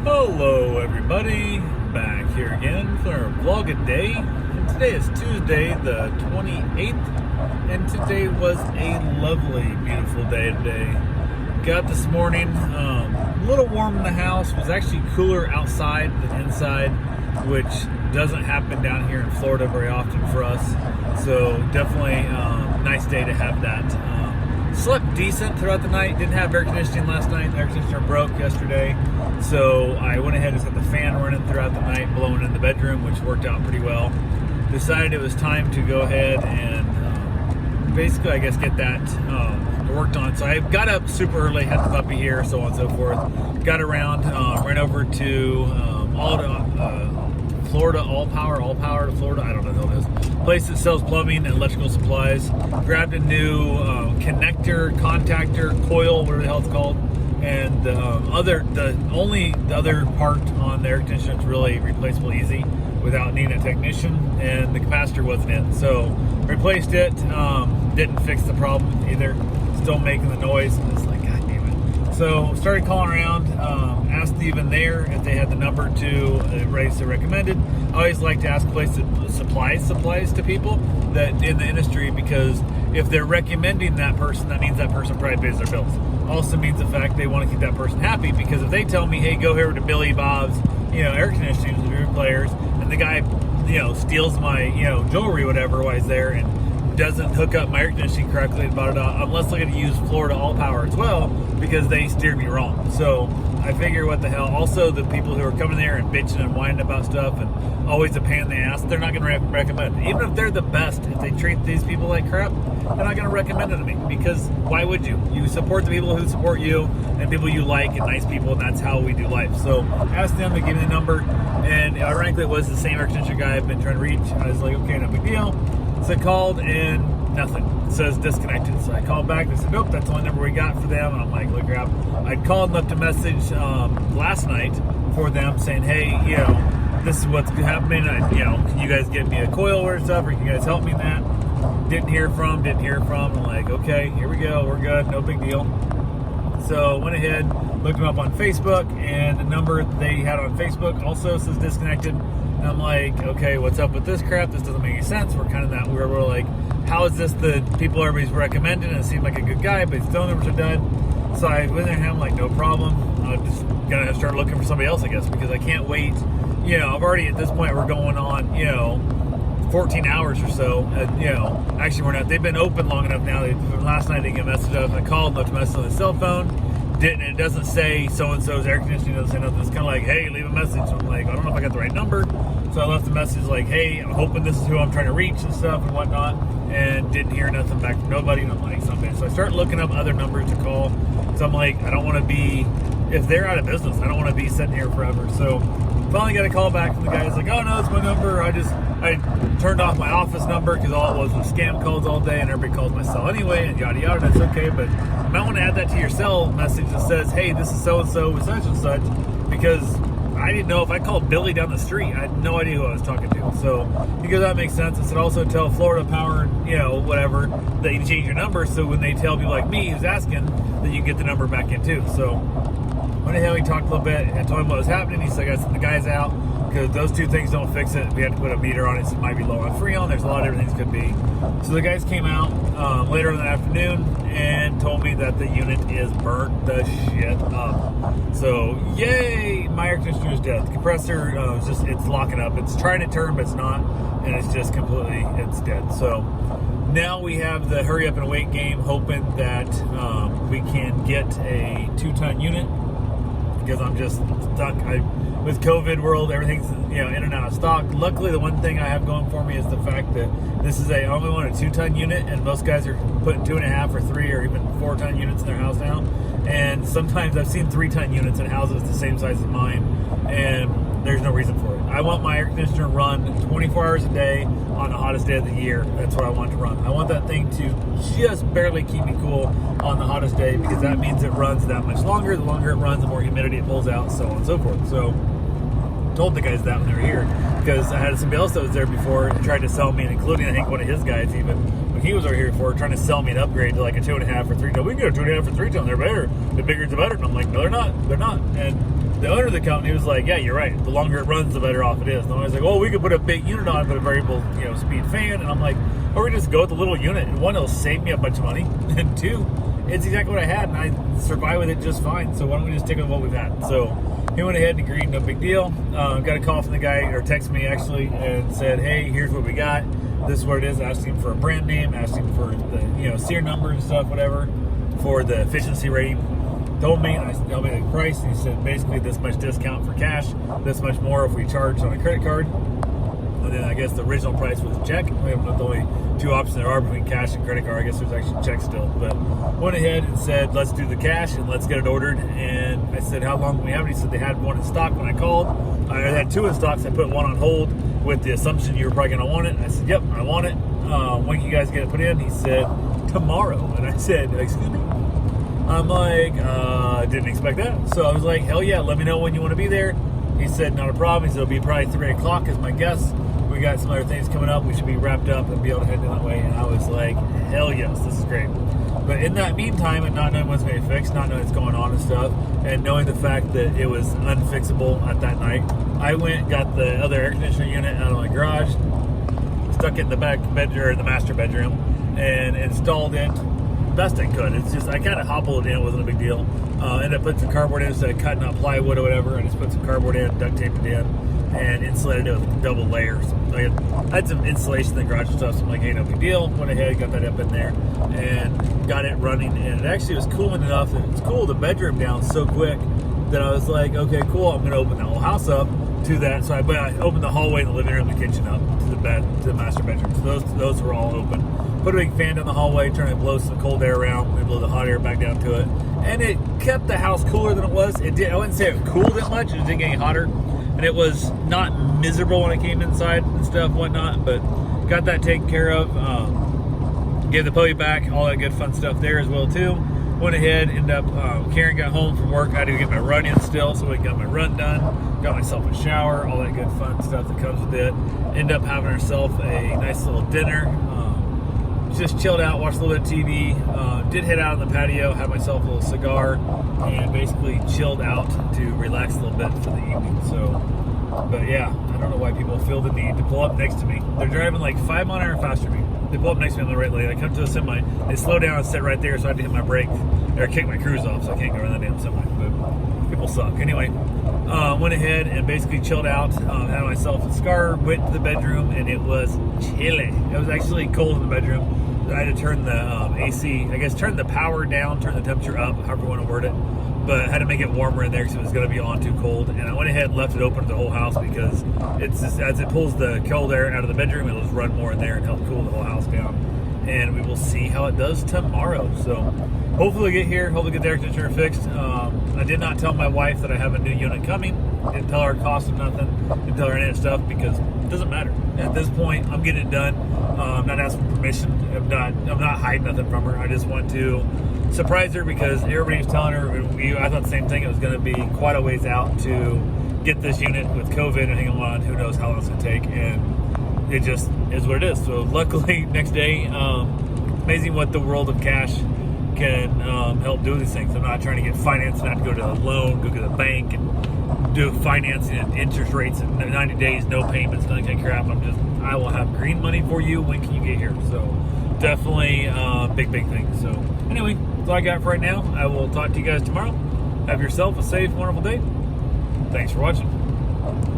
Hello everybody, back here again for our vlog a day. And today is Tuesday the 28th, and today was a lovely, beautiful day today. Got this morning, a little warm in the house. It was actually cooler outside than inside, which doesn't happen down here in Florida very often for us. So definitely nice day to have that. Slept decent throughout the night. Didn't have air conditioning last night. The air conditioner broke yesterday. So I went ahead and just had the fan running throughout the night, blowing in the bedroom, which worked out pretty well. Decided it was time to go ahead and basically, I guess, get that worked on. So I got up super early, had the puppy here, so on and so forth. Got around, ran over to Florida All Power to Florida, I don't know what it is. Place that sells plumbing and electrical supplies. Grabbed a new connector, contactor, coil, whatever the hell it's called. And the other part on the air conditioner is really replaceable easy without needing a technician, and the capacitor wasn't in. So replaced it, didn't fix the problem either. Still making the noise. It's like, God damn it. So started calling around, asked even there if they had the number to raise the recommended. I always like to ask places that supplies to people that in the industry, because if they're recommending that person, that means that person probably pays their bills. Also means the fact they want to keep that person happy, because if they tell me, hey, go here to Billy Bob's, air conditioning players, and the guy, steals my, jewelry, whatever, while he's there, and doesn't hook up my air conditioning correctly, unless they're going to use Florida All Power as well, because they steered me wrong. So I figure, what the hell. Also, the people who are coming there and bitching and whining about stuff and always a pain in the ass, they're not going to recommend it. Even if they're the best, if they treat these people like crap, they're not going to recommend it to me, because why would you? You support the people who support you and people you like, and nice people, and that's how we do life. So asked them to give me the number, and ironically it was the same air conditioner guy I've been trying to reach. I was like, okay, no big deal. So I called and nothing. It says disconnected. So I called back. They said, nope, that's the only number we got for them. And I'm like, look, crap. I'd called and left a message last night for them saying, hey, this is what's happening. Can you guys get me a coil or stuff, or can you guys help me in that? Didn't hear from. I'm like, okay, here we go. We're good. No big deal. So went ahead, looked them up on Facebook, and the number they had on Facebook also says disconnected. And I'm like, okay, what's up with this crap? This doesn't make any sense. We're kind of that where we're like, how is this the people everybody's recommending? And it seemed like a good guy, but his phone numbers are dead. So I went there and I'm like, no problem. I'm just gonna start looking for somebody else, I guess, because I can't wait. I've already, at this point, we're going on, 14 hours or so. Actually, we're not. They've been open long enough now. Last night they get a message up. I called, left a message on the cell phone. It doesn't say so-and-so's air conditioning, doesn't say nothing. It's kind of like, hey, leave a message. I'm like, I don't know if I got the right number. So I left a message like, hey, I'm hoping this is who I'm trying to reach and stuff and whatnot, and didn't hear nothing back from nobody. And I'm like, something. So I start looking up other numbers to call. So I'm like, I don't want to be, if they're out of business, I don't want to be sitting here forever. So finally got a call back from the guy. He's like, oh, no, it's my number. I turned off my office number because all it was scam calls all day, and everybody calls my cell anyway, and yada yada. That's okay, but you might want to add that to your cell message that says, hey, this is so and so with such and such, because I didn't know if I called Billy down the street, I had no idea who I was talking to. So he goes, that makes sense. I said, also tell Florida Power, whatever, that you change your number, so when they tell people like me who's asking, that you get the number back in too. So went ahead, we talked a little bit, and I told him what was happening. He said, I sent the guys out, because those two things don't fix it. We had to put a meter on it, so it might be low on Freon. There's a lot of different things could be. So the guys came out later in the afternoon and told me that the unit is burnt the shit up. So yay, my air conditioner is dead. The compressor it's locking up. It's trying to turn, but it's not, and it's just it's dead. So now we have the hurry up and wait game, hoping that we can get a 2-ton unit, because I'm just stuck. With COVID world, everything's in and out of stock. Luckily, the one thing I have going for me is the fact that this is I only want a 2-ton unit, and most guys are putting 2.5 or 3 or even 4-ton units in their house now. And sometimes I've seen 3-ton units in houses the same size as mine, and there's no reason for it. I want my air conditioner run 24 hours a day on the hottest day of the year. That's what I want to run. I want that thing to just barely keep me cool on the hottest day, because that means it runs that much longer. The longer it runs, the more humidity it pulls out, so on and so forth. So told the guys that when they were here, because I had somebody else that was there before and tried to sell me, and including I think one of his guys even. We he was over here for, trying to sell me an upgrade to like a 2.5 or 3 ton. We can go 2.5 for 3 ton. They're better. The bigger the better. And I'm like, no, they're not. They're not. And the owner of the company was like, yeah, you're right. The longer it runs, the better off it is. And I was like, well, we could put a big unit on it, put a variable, speed fan. And I'm like, or we just go with the little unit. And one, it'll save me a bunch of money. And two, it's exactly what I had, and I survived with it just fine. So why don't we just stick with what we've had? So he went ahead and agreed, no big deal. Got a call from the guy, or texted me actually, and said, hey, here's what we got. This is what it is. Asked him for a brand name, asked him for the SEER number and stuff, whatever, for the efficiency rating. Told me the price, and he said basically this much discount for cash, this much more if we charge on a credit card. And then I guess the original price was a check. We have the only two options there are between cash and credit card. I guess there's actually check still. But went ahead and said, let's do the cash and let's get it ordered. And I said, how long do we have it? He said they had one in stock when I called. I had two in stock, so I put one on hold with the assumption you were probably going to want it. I said, yep, I want it. When can you guys get it put in? He said, tomorrow. And I said, excuse me? I'm like, didn't expect that. So I was like, hell yeah, let me know when you want to be there. He said, not a problem. He said, it'll be probably 3 o'clock is my guess. We got some other things coming up. We should be wrapped up and be able to head that way. And I was like, hell yes, this is great. But in that meantime, and not knowing what's going to be fixed, not knowing what's going on and stuff, and knowing the fact that it was unfixable at that night, I went, got the other air conditioner unit out of my garage, stuck it in the back bedroom, or the master bedroom, and installed it best I could. It's just, I kind of hobbled it in. It wasn't a big deal. Ended up putting some cardboard in instead of cutting out plywood or whatever. I just put some cardboard in, duct taped it in, and insulated it with double layers. I had some insulation in the garage and stuff, so I'm like, hey, no big deal. Went ahead, got that up in there, and got it running. And it actually was cooling enough. It's cooled the bedroom down so quick that I was like, okay, cool. I'm going to open the whole house up to that. So I opened the hallway and the living room, the kitchen up to the bed, to the master bedroom. So those were all open. Put a big fan down the hallway, trying to blow some cold air around. We blow the hot air back down to it, and it kept the house cooler than it was. It did. I wouldn't say it cooled it much. It didn't get any hotter, and it was not miserable when I came inside and stuff, whatnot. But got that taken care of. Gave the puppy back, all that good fun stuff there as well too. Went ahead, ended up. Karen got home from work. I had to get my run in still, so I got my run done. Got myself a shower, all that good fun stuff that comes with it. Ended up having herself a nice little dinner. Just chilled out, watched a little bit of TV, did head out on the patio, had myself a little cigar, and basically chilled out to relax a little bit for the evening. So, but yeah, I don't know why people feel the need to pull up next to me. They're driving like 5 miles an hour faster than me. They pull up next to me on the right lane. I come to a semi, they slow down and sit right there, so I have to hit my brake, or kick my cruise off, so I can't go around that damn semi. But people suck. Anyway, went ahead and basically chilled out, had myself a cigar, went to the bedroom, and it was chilly. It was actually cold in the bedroom. I had to turn the AC, I guess turn the power down, turn the temperature up, however you want to word it. But I had to make it warmer in there because it was going to be on too cold. And I went ahead and left it open to the whole house because it's just, as it pulls the cold air out of the bedroom, it'll just run more in there and help cool the whole house down. And we will see how it does tomorrow. So hopefully get here, hopefully get the air conditioner fixed. I did not tell my wife that I have a new unit coming. Didn't tell her cost of nothing. Didn't tell her any of that stuff because it doesn't matter. At this point, I'm getting it done. I'm not asking permission. I'm not hiding nothing from her. I just want to surprise her because everybody was telling her. I thought the same thing. It was going to be quite a ways out to get this unit with COVID and hang on. Who knows how long it's going to take? And it just is what it is. So luckily, next day, amazing what the world of cash can help do these things. I'm not trying to get financed and have to go to a loan, go to the bank, and do financing and interest rates and 90 days, no payments, none of that crap. I will have green money for you. When can you get here? So definitely big thing. So anyway, that's all I got for right now. I will talk to you guys tomorrow. Have yourself a safe, wonderful day. Thanks for watching.